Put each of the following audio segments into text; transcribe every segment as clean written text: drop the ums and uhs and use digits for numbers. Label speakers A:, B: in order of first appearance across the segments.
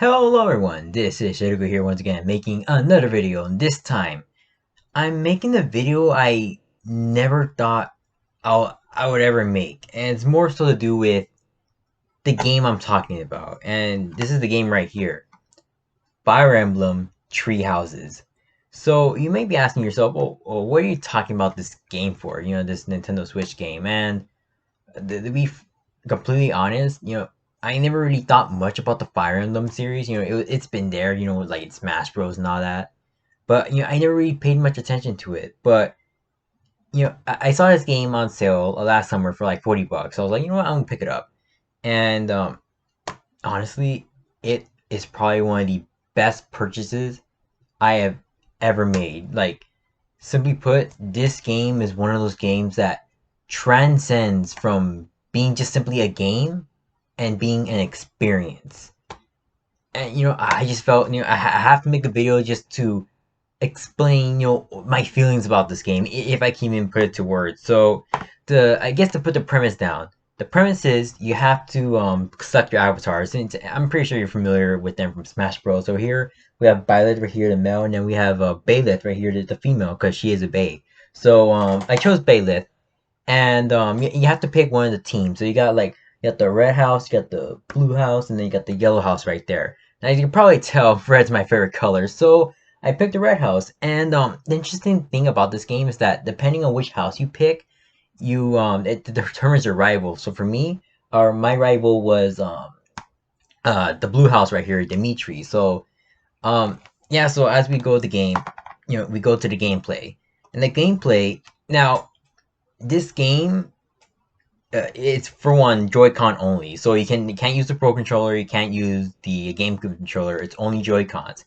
A: Hello everyone, this is Shadoko here once again, making another video, and this time, I'm making a video I never thought I would ever make, and it's more so to do with the game I'm talking about, and this is the game right here, Fire Emblem Tree Houses. So, you may be asking yourself, well, what are you talking about this game for, this Nintendo Switch game, and to be completely honest, I never really thought much about the Fire Emblem series. It's been there, like in Smash Bros. And all that. But I never really paid much attention to it. But I saw this game on sale last summer for like $40. So I was like, you know what, I'm gonna pick it up. And honestly, it is probably one of the best purchases I have ever made. Like, simply put, this game is one of those games that transcends from being just simply a game and being an experience. And I just felt I have to make a video just to explain my feelings about this game if I can even put it to words. So the I guess to put the premise down, the premise is you have to select your avatars. And I'm pretty sure you're familiar with them from Smash Bros. So here we have Byleth right here, the male, and then we have Bayleth right here, the female, because she is a Bay. So I chose Bayleth, and you have to pick one of the teams. So you got the red house, you got the blue house, and then you got the yellow house right there. Now you can probably tell red's my favorite color, so I picked the red house. And the interesting thing about this game is that depending on which house you pick, it determines your rival. So for me, my rival was the blue house right here, Dimitri. So yeah, so as we go the game, we go to the gameplay. And the gameplay now, this game, it's for one Joy-Con only, so you can't use the Pro controller, you can't use the GameCube controller. It's only Joy-Cons.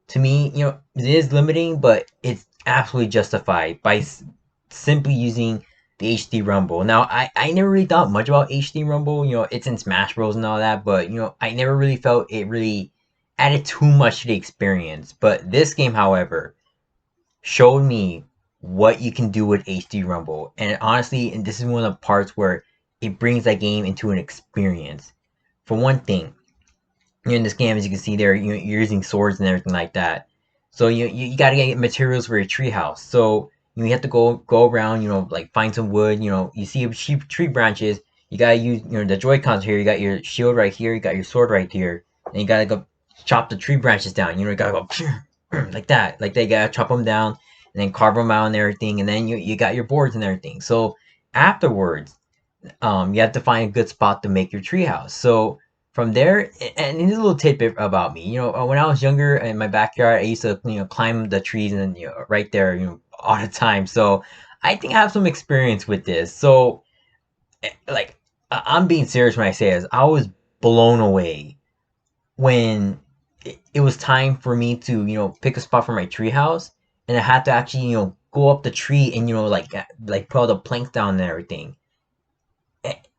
A: To me, it is limiting, but it's absolutely justified by simply using the HD Rumble. Now, I never really thought much about HD Rumble. It's in Smash Bros and all that, but I never really felt it really added too much to the experience. But this game, however, showed me what you can do with HD Rumble. And honestly, and this is one of the parts where it brings that game into an experience. For one thing, in this game, as you can see there, you're using swords and everything like that. So you got to get materials for your treehouse. So you have to go around, like find some wood. You see tree branches. You gotta use the Joy-Cons here. You got your shield right here. You got your sword right here, and you gotta go chop the tree branches down. You gotta go like that. Like, they gotta chop them down and then carve them out and everything. And then you got your boards and everything. So afterwards, you have to find a good spot to make your treehouse. So from there, and here's a little tidbit about me. When I was younger in my backyard, I used to climb the trees and right there, all the time. So I think I have some experience with this. So like, I'm being serious when I say this. I was blown away when it was time for me to pick a spot for my treehouse, and I had to actually go up the tree and like put all the planks down and everything.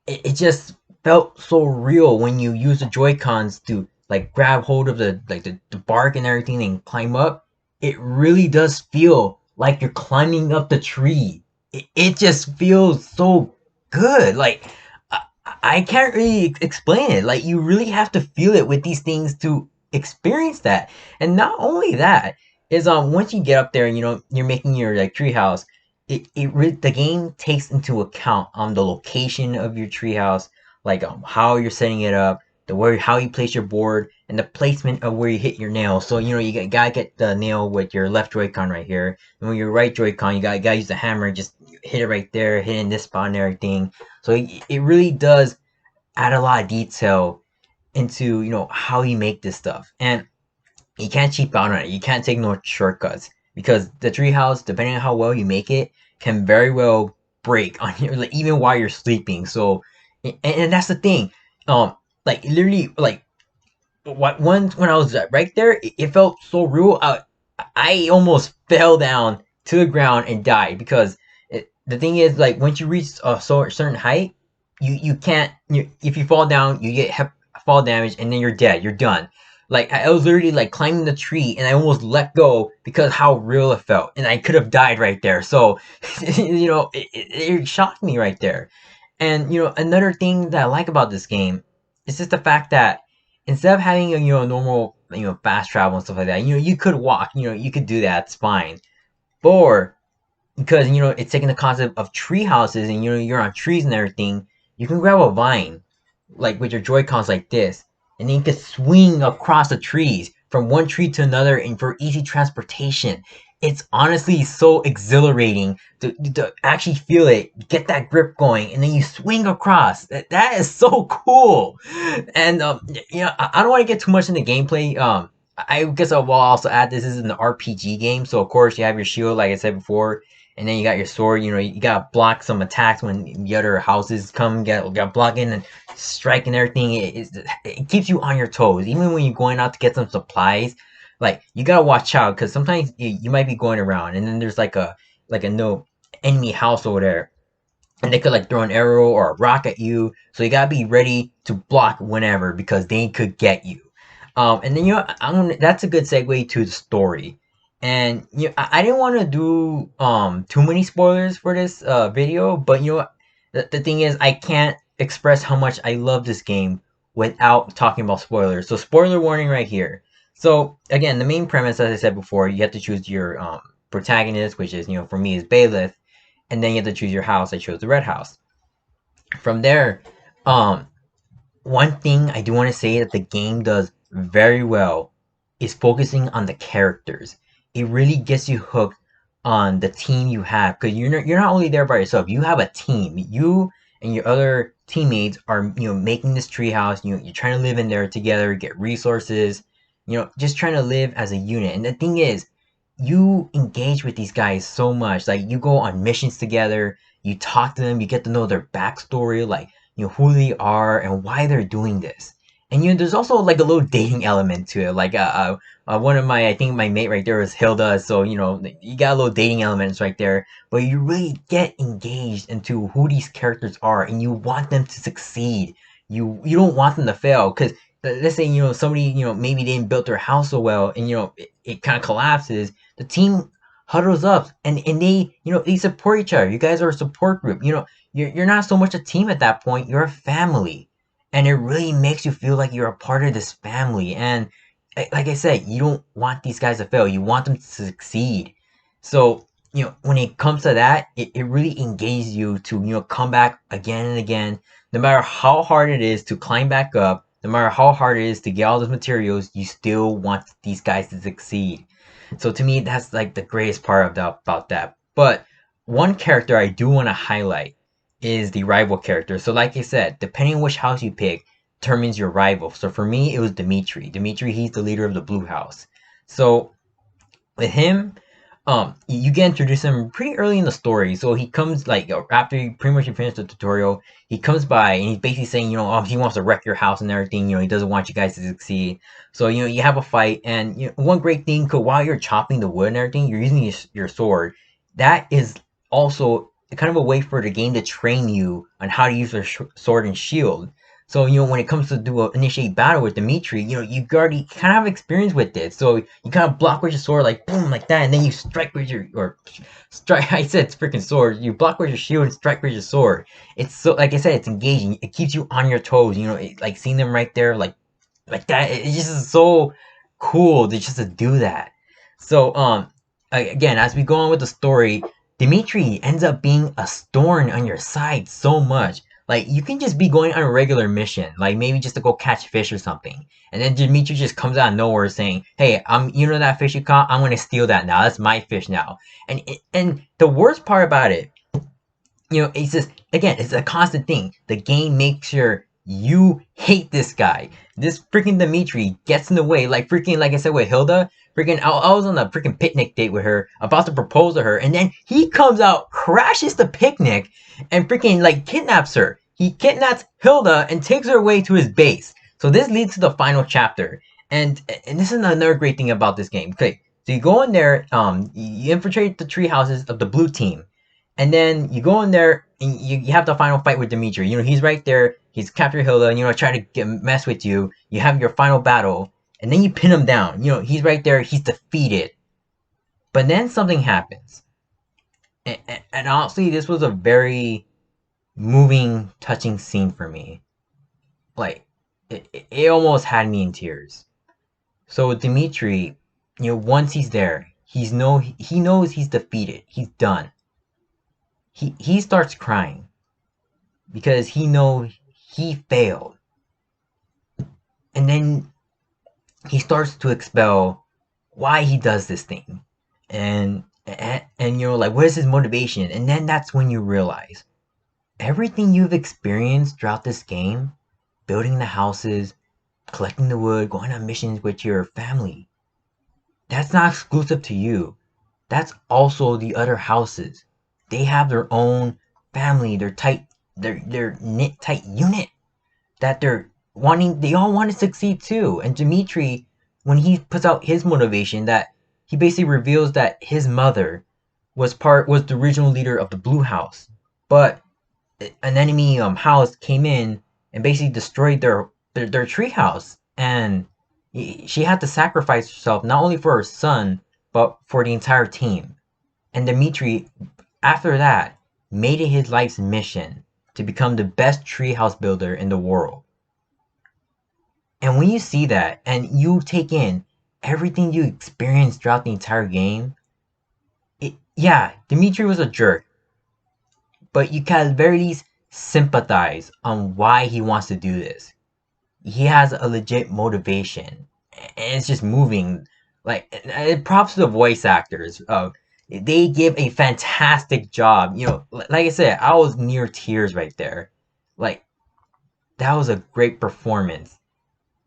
A: It just felt so real when you use the Joy Cons to like grab hold of the bark and everything and climb up. It really does feel like you're climbing up the tree. It just feels so good. Like, I can't really explain it. Like, you really have to feel it with these things to experience that. And not only that is once you get up there and you're making your like treehouse, the game takes into account the location of your treehouse, like how you're setting it up, how you place your board, and the placement of where you hit your nail. So you gotta get the nail with your left Joy-Con right here, and with your right Joy-Con you gotta use the hammer, just hit it right there, hit in this spot and everything. So it really does add a lot of detail into how you make this stuff, and you can't cheap out on it. You can't take no shortcuts, because the treehouse, depending on how well you make it, can very well break on you, like, even while you're sleeping. So, and that's the thing. Like, literally, like, once when I was right there, it felt so real. I almost fell down to the ground and died, because the thing is, like, once you reach a certain height, you can't. If you fall down, you get fall damage, and then you're dead. You're done. Like, I was literally like climbing the tree, and I almost let go because how real it felt, and I could have died right there. So, it shocked me right there. And another thing that I like about this game is just the fact that instead of having a normal fast travel and stuff like that, you could walk, you could do that, it's fine. Or because it's taking the concept of tree houses and you're on trees and everything, you can grab a vine like with your joy cons like this, and then you can swing across the trees from one tree to another and for easy transportation. It's honestly so exhilarating to actually feel it, get that grip going, and then you swing across. That is so cool. And I don't want to get too much into gameplay. I guess I will also add this is an RPG game, so of course you have your shield, like I said before, and then you got your sword. You gotta block some attacks when the other houses come. Got blocking and striking everything. It keeps you on your toes, even when you're going out to get some supplies. Like you gotta watch out because sometimes you might be going around, and then there's like a no enemy house over there, and they could like throw an arrow or a rock at you. So you gotta be ready to block whenever because they could get you. And then that's a good segue to the story. And I didn't want to do too many spoilers for this video, but the thing is I can't express how much I love this game without talking about spoilers. So spoiler warning right here. So again, the main premise, as I said before, you have to choose your protagonist, which is for me is Bailiff, and then you have to choose your house. I chose the red house. From there, um, one thing I do want to say that the game does very well is focusing on the characters. It really gets you hooked on the team you have because you're not only there by yourself. You have a team. You and your other teammates are making this treehouse. You're trying to live in there together, get resources. Just trying to live as a unit. And the thing is, you engage with these guys so much. Like you go on missions together. You talk to them. You get to know their backstory. Like who they are and why they're doing this. And there's also like a little dating element to it. Like one of I think my mate right there is Hilda, so you got a little dating elements right there. But you really get engaged into who these characters are, and you want them to succeed. You don't want them to fail, because let's say somebody maybe they didn't build their house so well, and it kind of collapses. The team huddles up and they they support each other. You guys are a support group. You're not so much a team at that point, you're a family. And it really makes you feel like you're a part of this family. And like I said, you don't want these guys to fail, you want them to succeed. So when it comes to that, it really engages you to come back again and again. No matter how hard it is to climb back up, no matter how hard it is to get all those materials, you still want these guys to succeed. So to me, that's like the greatest part about that. But one character I do want to highlight is the rival character. So like I said, depending on which house you pick determines your rival. So for me, it was Dimitri. Dimitri, he's the leader of the blue house. So with him, you get introduced him pretty early in the story. So he comes like after you pretty much finish the tutorial, he comes by and he's basically saying, he wants to wreck your house and everything. He doesn't want you guys to succeed. So you have a fight, and one great thing, cause while you're chopping the wood and everything, you're using your sword. That is also kind of a way for the game to train you on how to use your sword and shield. So when it comes to initiate battle with Dimitri, you already kind of have experience with it. So you kind of block with your sword, like boom, like that, and then you strike with strike. I said it's freaking sword. You block with your shield and strike with your sword. It's so, like I said, it's engaging. It keeps you on your toes. Like seeing them right there, like that. It's just so cool to do that. So again, as we go on with the story, Dimitri ends up being a thorn on your side so much. Like, you can just be going on a regular mission, like maybe just to go catch fish or something. And then Dimitri just comes out of nowhere saying, hey, that fish you caught? I'm going to steal that now. That's my fish now. And the worst part about it, it's just, again, it's a constant thing. The game makes sure you hate this guy. This freaking Dimitri gets in the way, like freaking, like I said with Hilda, freaking, I was on a freaking picnic date with her, about to propose to her, and then he comes out, crashes the picnic, and freaking, like, kidnaps her. He kidnaps Hilda and takes her away to his base. So this leads to the final chapter. And this is another great thing about this game. Okay, so you go in there, you infiltrate the tree houses of the blue team. And then you go in there and you have the final fight with Dimitri. He's right there. He's captured Hilda and, try to mess with you. You have your final battle. And then you pin him down. He's right there. He's defeated. But then something happens. And honestly, this was a very moving, touching scene for me. Like, it almost had me in tears. So Dimitri, once he's there, he knows he's defeated. He's done. He starts crying because he knows he failed. And then he starts to expel why he does this thing. And like, what is his motivation? And then that's when you realize everything you've experienced throughout this game, building the houses, collecting the wood, going on missions with your family, that's not exclusive to you. That's also the other houses. They have their own family, their knit tight unit that they all want to succeed too. And Dimitri, when he puts out his motivation, that he basically reveals that his mother was the original leader of the Blue House, but an enemy house came in and basically destroyed their tree house, and she had to sacrifice herself not only for her son but for the entire team. And Dimitri, after that, made it his life's mission to become the best treehouse builder in the world. And when you see that and you take in everything you experienced throughout the entire game, yeah, Dimitri was a jerk, but you can at the very least sympathize on why he wants to do this. He has a legit motivation, and it's just moving. Like, props to the voice actors. They give a fantastic job. Like I said, I was near tears right there. Like, that was a great performance.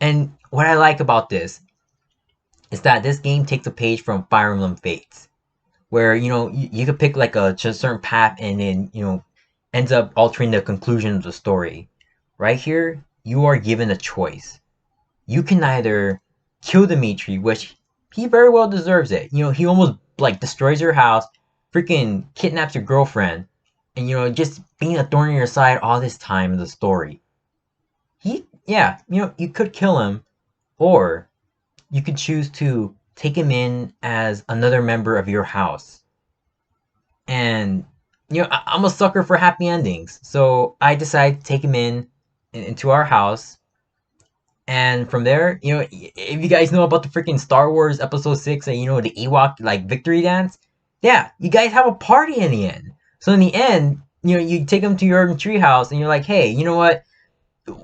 A: And what I like about this is that this game takes a page from Fire Emblem Fates, where you could pick like a certain path and then ends up altering the conclusion of the story. Right here, you are given a choice. You can either kill Dimitri, which he very well deserves it. He almost like destroys your house, freaking kidnaps your girlfriend, and just being a thorn in your side all this time in the story. You could kill him, or you could choose to take him in as another member of your house. And I'm a sucker for happy endings, so I decided to take him into our house. And from there, if you guys know about the freaking Star Wars Episode 6 and the Ewok like victory dance, yeah, you guys have a party in the end. So in the end, you take him to your treehouse and you're like, hey, you know what?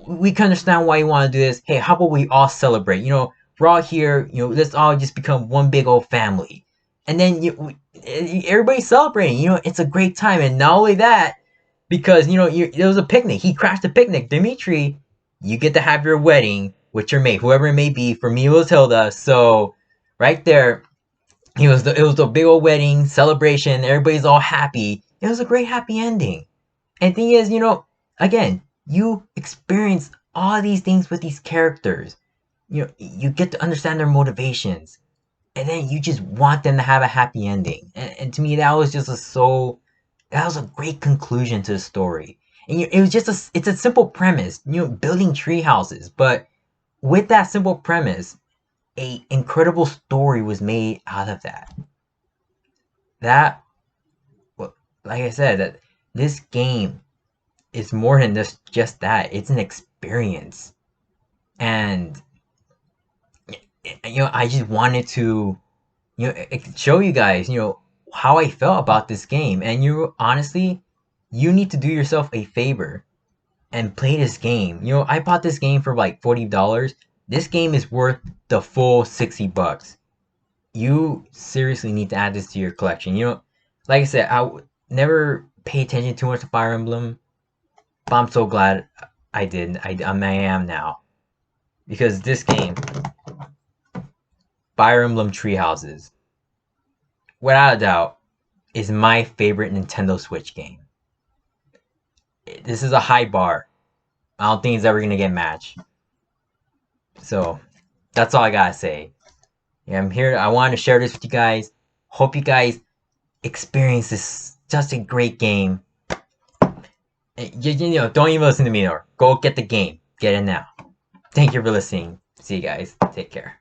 A: We can understand why you want to do this. Hey, how about we all celebrate? We're all here. Let's all just become one big old family. And then everybody's celebrating. It's a great time. And not only that, because there was a picnic. He crashed the picnic. Dimitri, you get to have your wedding with your mate, whoever it may be. For me, it was Hilda. So right there, it was a big old wedding celebration. Everybody's all happy. It was a great happy ending. And the thing is, again, you experience all these things with these characters. You get to understand their motivations, and then you just want them to have a happy ending. And to me, that was a great conclusion to the story. And it was it's a simple premise, building tree houses. But with that simple premise, a incredible story was made out of that. Well, like I said, that this game is more than just that. It's an experience. And I just wanted to show you guys how I felt about this game. And honestly, you need to do yourself a favor and play this game. I bought this game for like $40. This game is worth the full $60. You seriously need to add this to your collection. Like I said, I never pay attention too much to Fire Emblem, but I'm so glad I did. I am now, because this game, Fire Emblem Tree Houses, without a doubt, is my favorite Nintendo Switch game. This is a high bar. I don't think it's ever gonna get matched. So that's all I gotta say. I'm here. I wanted to share this with you guys. Hope you guys experience this. Just a great game. Don't even listen to me anymore. Go get the game. Get it now. Thank you for listening. See you guys. Take care.